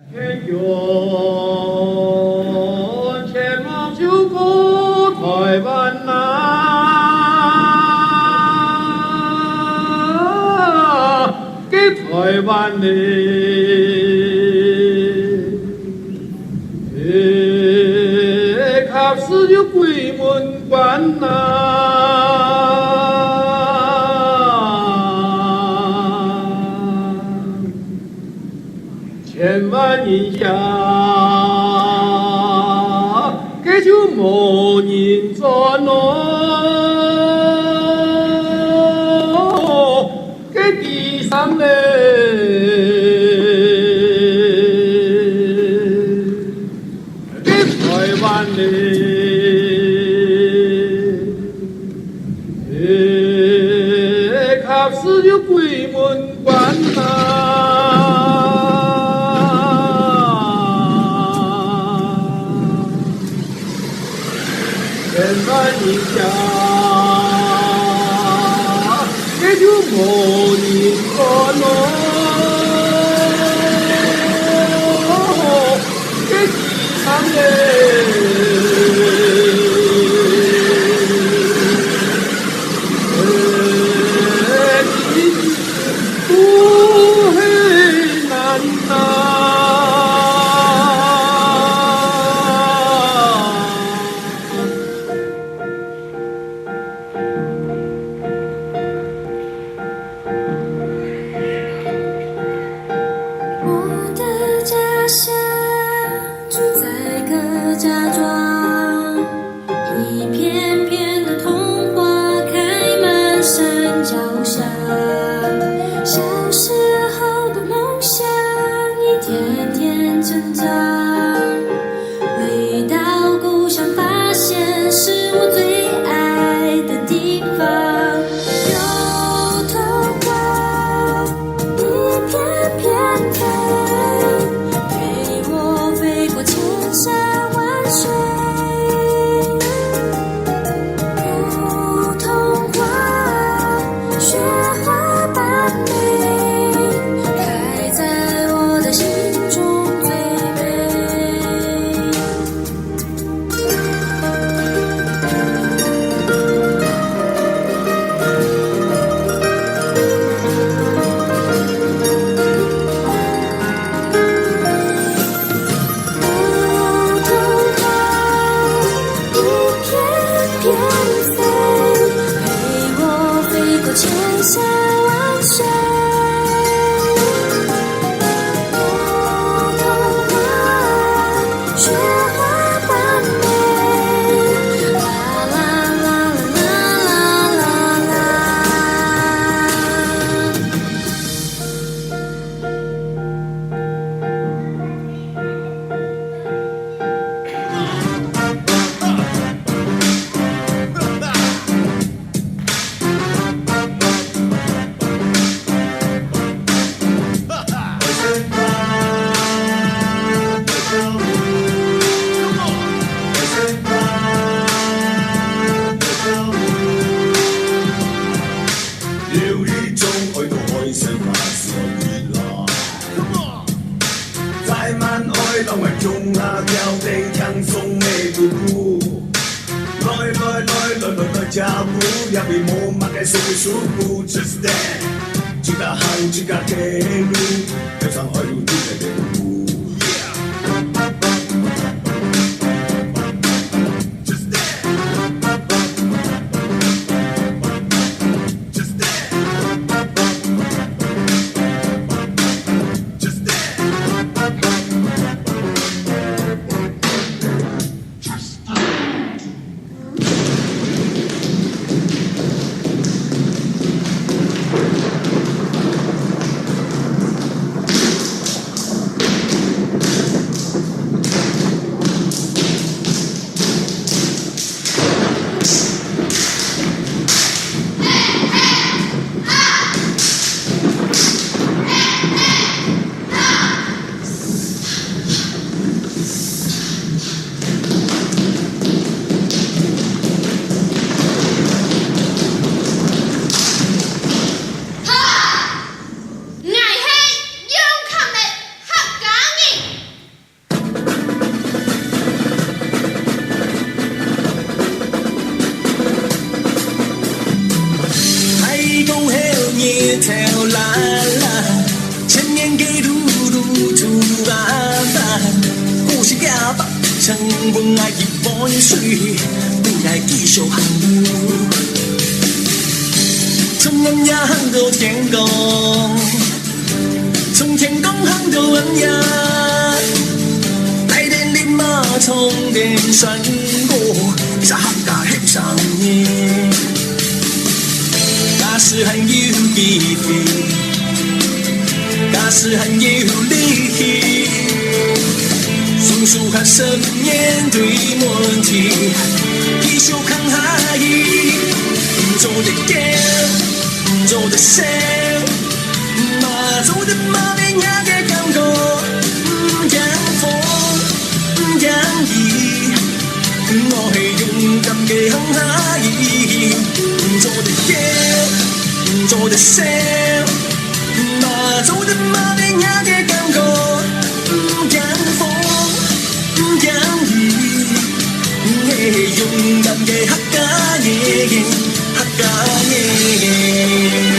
天远前往救国台湾呐、给台湾的，考试就鬼门关呐、千万人下，这就无人转哦，这第三嘞，这台湾嘞，考试就鬼门关呐。千万人下，这就无人管咯。这地上嘞，不很难呐。家庄，一片片的桐花开满山脚下。小时候的梦想一天天成长，回到故乡发现是我最爱的地方。有桐花一片片飞，陪我飞过千山水，梧桐花，雪花般美，开在我的心中最美。千山万水，梧桐花，雪花般美，啦啦啦啦啦啦啦。當為中下腳地唱送你姑姑，來找苦，入面冇乜嘅舒服 ，just dance， 住家行住家鐵路，有上海路啲嘅路。土啊吧，故事也白，像本爱一碗水，不爱继续行路。从暗夜行到天光，从天光行到暗夜，来电立马充电闪过，撒下架翕上面，假使很有意义。假使很有力，松树和生面对问题，继续看下去，做得惊，做得笑，嘛做得嘛变呀嘅感覺，唔驚風，唔驚雨，我係勇敢嘅行下去，做得驚，做得笑。做得嘛變呀嘅感覺，唔驚風，唔驚雨，係勇敢嘅客家嘢，客家嘢。